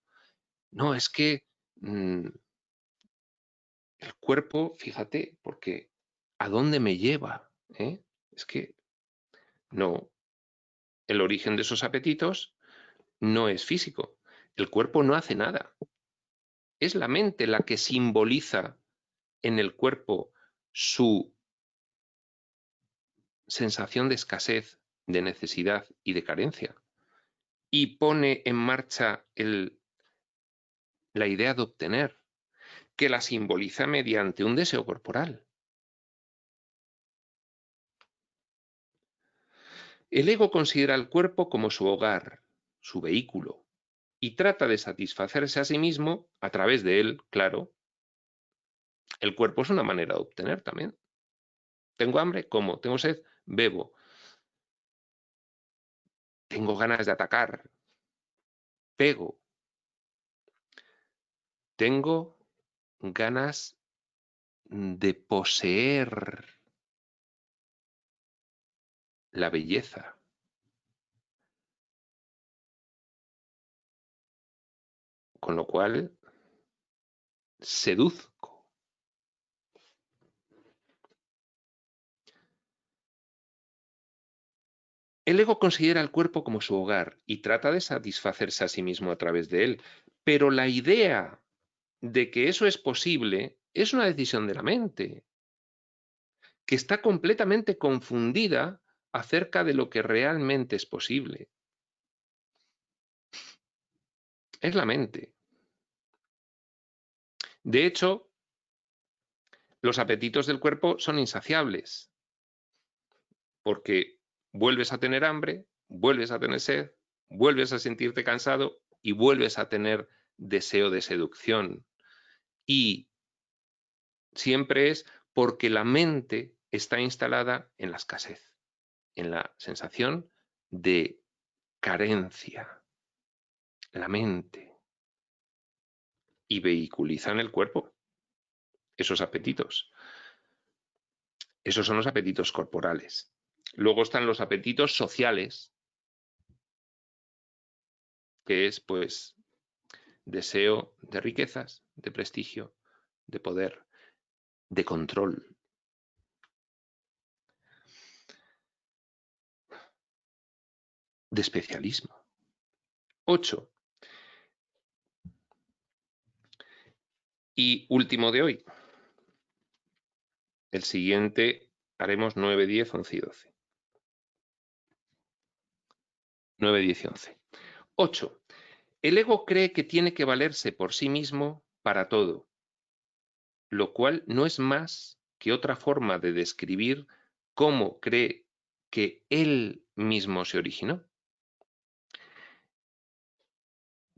No, es que el cuerpo, fíjate, porque ¿a dónde me lleva? Es que no. El origen de esos apetitos no es físico. El cuerpo no hace nada. Es la mente la que simboliza en el cuerpo su sensación de escasez, de necesidad y de carencia. Y pone en marcha la idea de obtener. que la simboliza mediante un deseo corporal. El ego considera el cuerpo como su hogar, su vehículo, y trata de satisfacerse a sí mismo a través de él, claro. El cuerpo es una manera de obtener también. Tengo hambre, como. Tengo sed, bebo. Tengo ganas de atacar, pego. Tengo ganas de poseer la belleza. Con lo cual, seduzco. El ego considera el cuerpo como su hogar y trata de satisfacerse a sí mismo a través de él. Pero la idea de que eso es posible es una decisión de la mente, que está completamente confundida acerca de lo que realmente es posible. Es la mente. De hecho, los apetitos del cuerpo son insaciables, porque vuelves a tener hambre, vuelves a tener sed, vuelves a sentirte cansado y vuelves a tener deseo de seducción. Y siempre es porque la mente está instalada en la escasez, en la sensación de carencia. La mente. Y vehiculiza en el cuerpo esos apetitos. Esos son los apetitos corporales. Luego están los apetitos sociales, que es pues deseo de riquezas, de prestigio, de poder, de control. De especialismo. 8. Y último de hoy. El siguiente haremos 9, 10, 11 y 12. 9, 10 y 11. 8. El ego cree que tiene que valerse por sí mismo para todo, lo cual no es más que otra forma de describir cómo cree que él mismo se originó.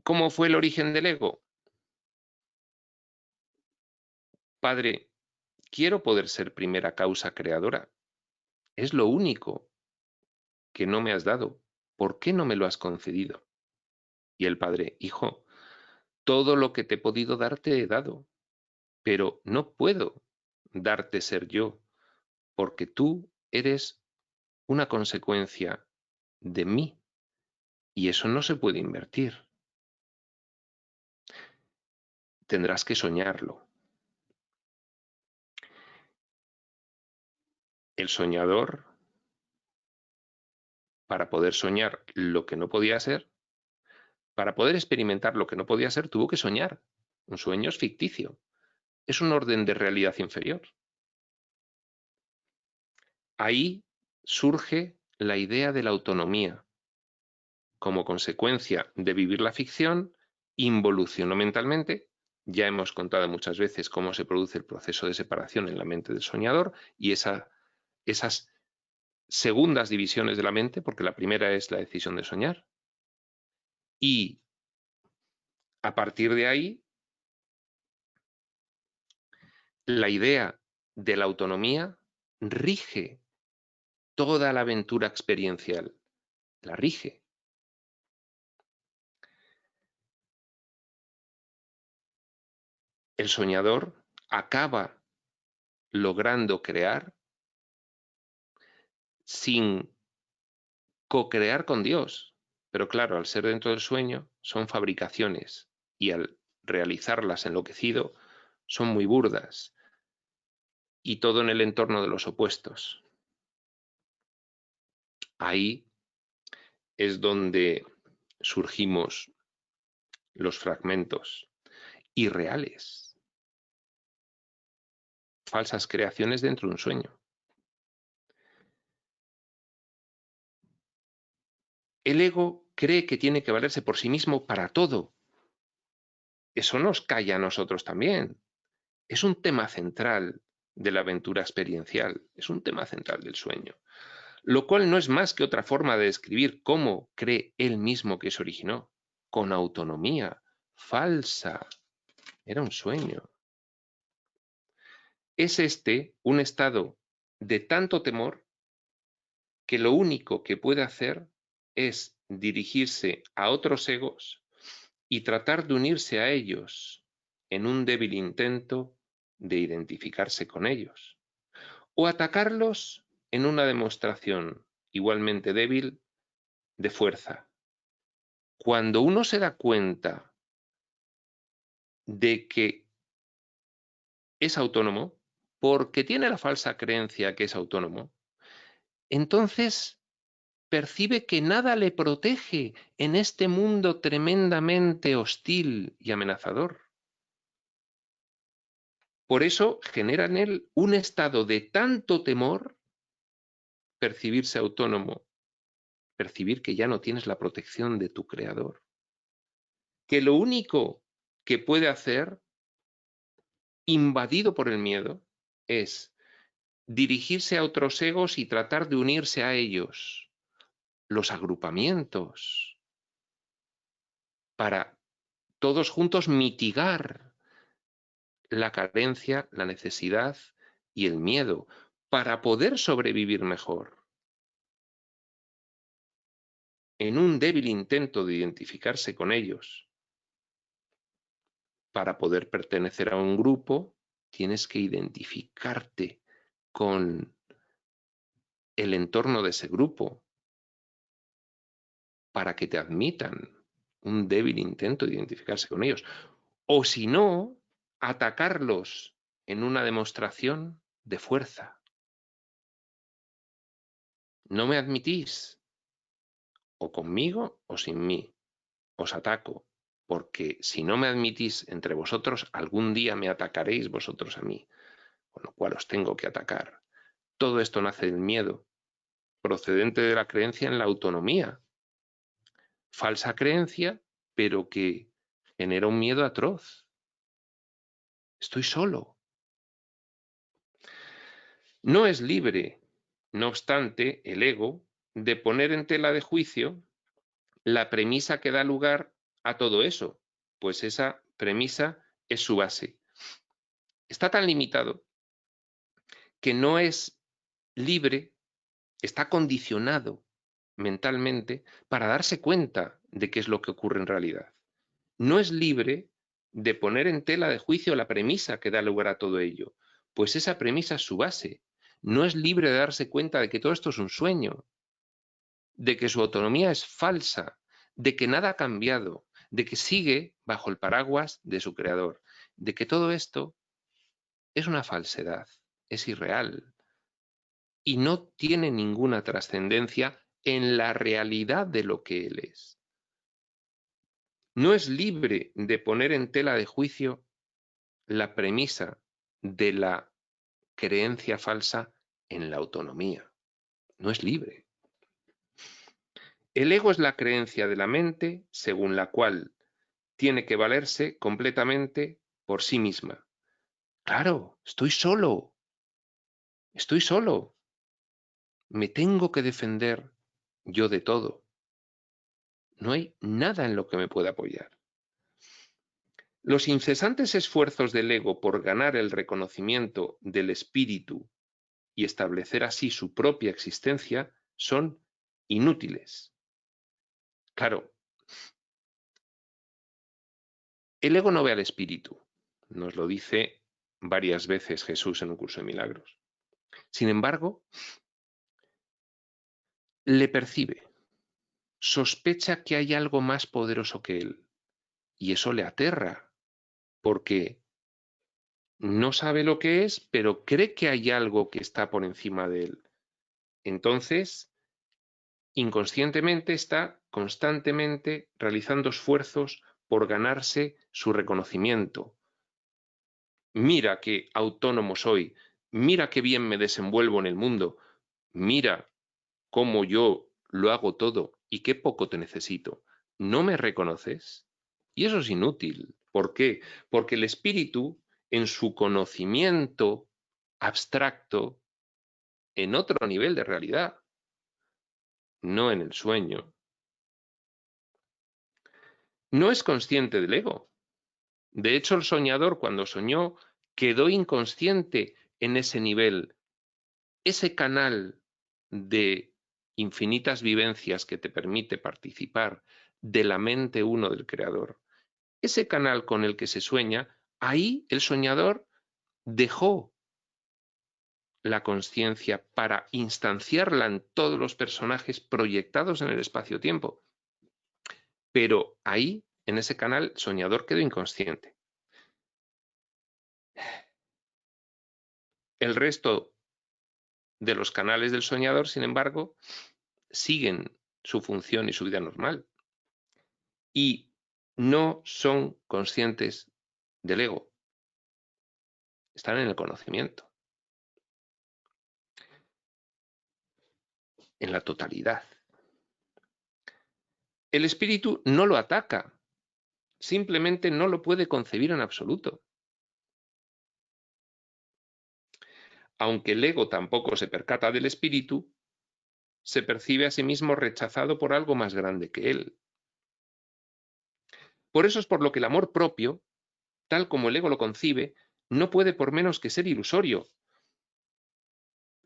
¿Cómo fue el origen del ego? Padre, quiero poder ser primera causa creadora. Es lo único que no me has dado. ¿Por qué no me lo has concedido? Y el padre, hijo, todo lo que te he podido dar te he dado, pero no puedo darte ser yo, porque tú eres una consecuencia de mí, y eso no se puede invertir. Tendrás que soñarlo. El soñador, para poder soñar lo que no podía ser, para poder experimentar lo que no podía ser, tuvo que soñar. Un sueño es ficticio. Es un orden de realidad inferior. Ahí surge la idea de la autonomía. Como consecuencia de vivir la ficción, involucionó mentalmente. Ya hemos contado muchas veces cómo se produce el proceso de separación en la mente del soñador y esas segundas divisiones de la mente, porque la primera es la decisión de soñar. Y a partir de ahí, la idea de la autonomía rige toda la aventura experiencial. La rige. El soñador acaba logrando crear sin co-crear con Dios. Pero claro, al ser dentro del sueño, son fabricaciones y al realizarlas enloquecido, son muy burdas y todo en el entorno de los opuestos. Ahí es donde surgimos los fragmentos irreales, falsas creaciones dentro de un sueño. El ego cree que tiene que valerse por sí mismo para todo. Eso nos calla a nosotros también. Es un tema central de la aventura experiencial, es un tema central del sueño, lo cual no es más que otra forma de describir cómo cree él mismo que se originó, con autonomía, falsa. Era un sueño. Es este un estado de tanto temor que lo único que puede hacer es dirigirse a otros egos y tratar de unirse a ellos en un débil intento de identificarse con ellos, o atacarlos en una demostración igualmente débil de fuerza. Cuando uno se da cuenta de que es autónomo, porque tiene la falsa creencia que es autónomo, entonces percibe que nada le protege en este mundo tremendamente hostil y amenazador. Por eso genera en él un estado de tanto temor, percibirse autónomo, percibir que ya no tienes la protección de tu creador, que lo único que puede hacer, invadido por el miedo, es dirigirse a otros egos y tratar de unirse a ellos, los agrupamientos, para todos juntos mitigar la carencia, la necesidad y el miedo, para poder sobrevivir mejor. En un débil intento de identificarse con ellos, para poder pertenecer a un grupo, tienes que identificarte con el entorno de ese grupo para que te admitan. Un débil intento de identificarse con ellos. O si no, atacarlos en una demostración de fuerza. No me admitís, o conmigo o sin mí. Os ataco, porque si no me admitís entre vosotros, algún día me atacaréis vosotros a mí, con lo cual os tengo que atacar. Todo esto nace del miedo, procedente de la creencia en la autonomía. Falsa creencia, pero que genera un miedo atroz. Estoy solo. No es libre, no obstante, el ego, de poner en tela de juicio la premisa que da lugar a todo eso, pues esa premisa es su base. Está tan limitado que no es libre, está condicionado mentalmente para darse cuenta de qué es lo que ocurre en realidad. No es libre de poner en tela de juicio la premisa que da lugar a todo ello, pues esa premisa es su base. No es libre de darse cuenta de que todo esto es un sueño, de que su autonomía es falsa, de que nada ha cambiado, de que sigue bajo el paraguas de su creador, de que todo esto es una falsedad, es irreal y no tiene ninguna trascendencia en la realidad de lo que él es. No es libre de poner en tela de juicio la premisa de la creencia falsa en la autonomía. No es libre. El ego es la creencia de la mente según la cual tiene que valerse completamente por sí misma. Claro, estoy solo. Estoy solo. Me tengo que defender yo de todo. No hay nada en lo que me pueda apoyar. Los incesantes esfuerzos del ego por ganar el reconocimiento del espíritu y establecer así su propia existencia son inútiles. Claro, el ego no ve al espíritu, nos lo dice varias veces Jesús en un curso de milagros. Sin embargo, le percibe, sospecha que hay algo más poderoso que él, y eso le aterra, porque no sabe lo que es, pero cree que hay algo que está por encima de él. Entonces, inconscientemente está constantemente realizando esfuerzos por ganarse su reconocimiento. Mira qué autónomo soy, mira qué bien me desenvuelvo en el mundo, mira cómo yo lo hago todo y qué poco te necesito. ¿No me reconoces? Y eso es inútil. ¿Por qué? Porque el espíritu en su conocimiento abstracto en otro nivel de realidad, no en el sueño. No es consciente del ego. De hecho, el soñador, cuando soñó, quedó inconsciente en ese nivel. Ese canal de infinitas vivencias que te permite participar de la mente uno del creador, ese canal con el que se sueña, ahí el soñador dejó la consciencia para instanciarla en todos los personajes proyectados en el espacio-tiempo. Pero ahí, en ese canal, el soñador quedó inconsciente. El resto de los canales del soñador, sin embargo, siguen su función y su vida normal. Y no son conscientes del ego. Están en el conocimiento. En la totalidad. El espíritu no lo ataca. Simplemente no lo puede concebir en absoluto. Aunque el ego tampoco se percata del espíritu, se percibe a sí mismo rechazado por algo más grande que él. Por eso es por lo que el amor propio, tal como el ego lo concibe, no puede por menos que ser ilusorio.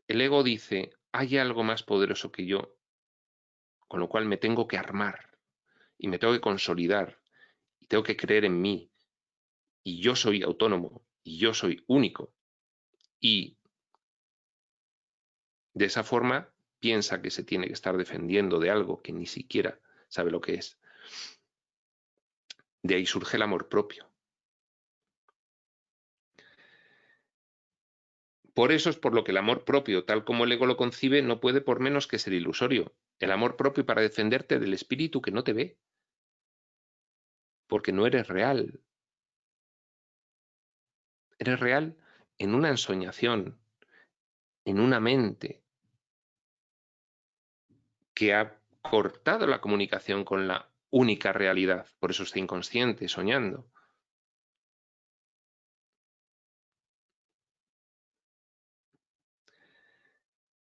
El ego dice, hay algo más poderoso que yo, con lo cual me tengo que armar y me tengo que consolidar y tengo que creer en mí. Y yo soy autónomo y yo soy único. Y de esa forma piensa que se tiene que estar defendiendo de algo que ni siquiera sabe lo que es. De ahí surge el amor propio. Por eso es por lo que el amor propio, tal como el ego lo concibe, no puede por menos que ser ilusorio. El amor propio para defenderte del espíritu que no te ve. Porque no eres real. Eres real en una ensoñación, en una mente que ha cortado la comunicación con la única realidad. Por eso está inconsciente, soñando.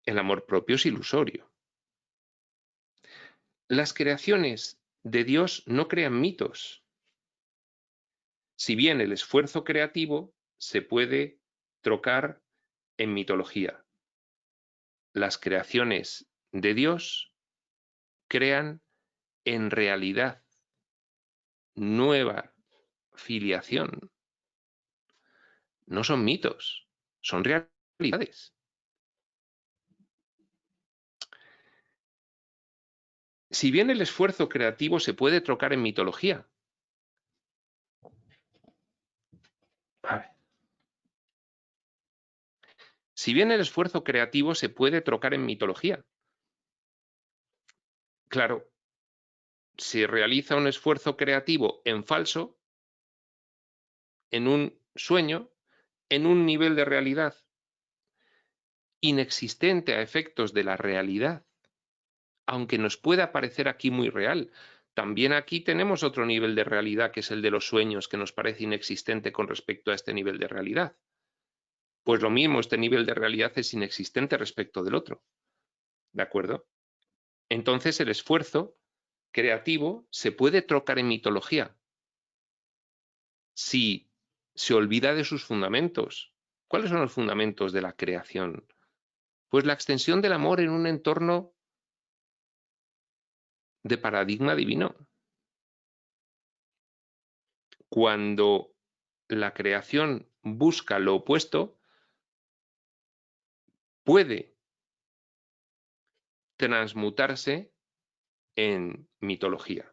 El amor propio es ilusorio. Las creaciones de Dios no crean mitos. Si bien el esfuerzo creativo se puede trocar en mitología. Las creaciones de Dios crean en realidad nueva filiación. No son mitos, son realidades. Si bien el esfuerzo creativo se puede trocar en mitología. A ver. Si bien el esfuerzo creativo se puede trocar en mitología. Claro, se realiza un esfuerzo creativo en falso, en un sueño, en un nivel de realidad inexistente a efectos de la realidad, aunque nos pueda parecer aquí muy real. También aquí tenemos otro nivel de realidad, que es el de los sueños, que nos parece inexistente con respecto a este nivel de realidad. Pues lo mismo, este nivel de realidad es inexistente respecto del otro. ¿De acuerdo? Entonces el esfuerzo creativo se puede trocar en mitología si se olvida de sus fundamentos. ¿Cuáles son los fundamentos de la creación? Pues la extensión del amor en un entorno de paradigma divino. Cuando la creación busca lo opuesto, puede transmutarse en mitología.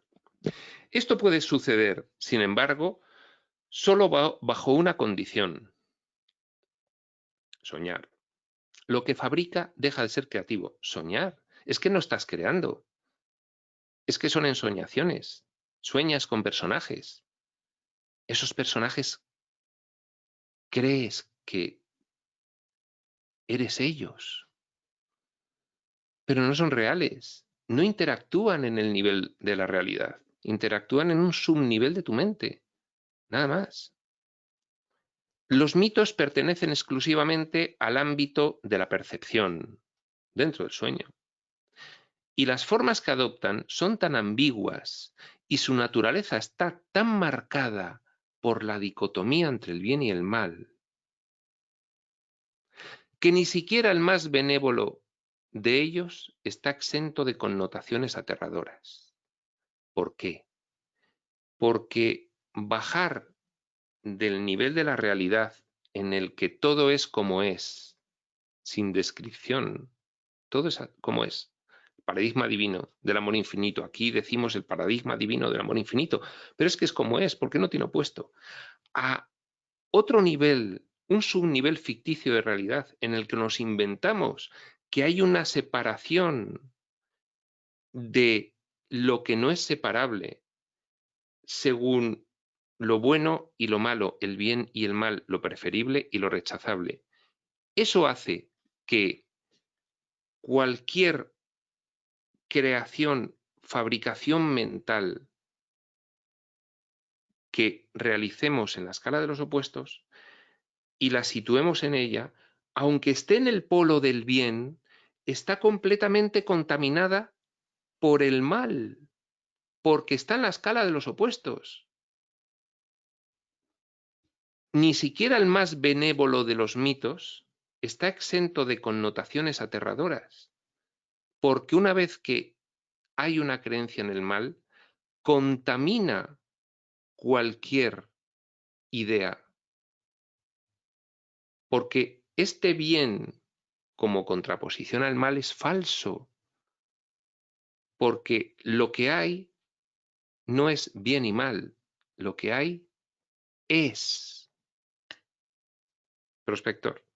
Esto puede suceder, sin embargo, solo bajo una condición: soñar. Lo que fabrica deja de ser creativo. Soñar. Es que no estás creando. Es que son ensoñaciones. Sueñas con personajes. Esos personajes crees que eres ellos, pero no son reales. No interactúan en el nivel de la realidad. Interactúan en un subnivel de tu mente. Nada más. Los mitos pertenecen exclusivamente al ámbito de la percepción, dentro del sueño. Y las formas que adoptan son tan ambiguas y su naturaleza está tan marcada por la dicotomía entre el bien y el mal, que ni siquiera el más benévolo de ellos está exento de connotaciones aterradoras. ¿Por qué? Porque bajar del nivel de la realidad en el que todo es como es, sin descripción, todo es como es, paradigma divino del amor infinito. Aquí decimos el paradigma divino del amor infinito, pero es que es como es, porque no tiene opuesto. A otro nivel, un subnivel ficticio de realidad en el que nos inventamos que hay una separación de lo que no es separable según lo bueno y lo malo, el bien y el mal, lo preferible y lo rechazable. Eso hace que cualquier creación, fabricación mental que realicemos en la escala de los opuestos y la situemos en ella, aunque esté en el polo del bien, está completamente contaminada por el mal, porque está en la escala de los opuestos. Ni siquiera el más benévolo de los mitos está exento de connotaciones aterradoras, porque una vez que hay una creencia en el mal, contamina cualquier idea, porque este bien como contraposición al mal es falso, porque lo que hay no es bien y mal, lo que hay es. Prospector.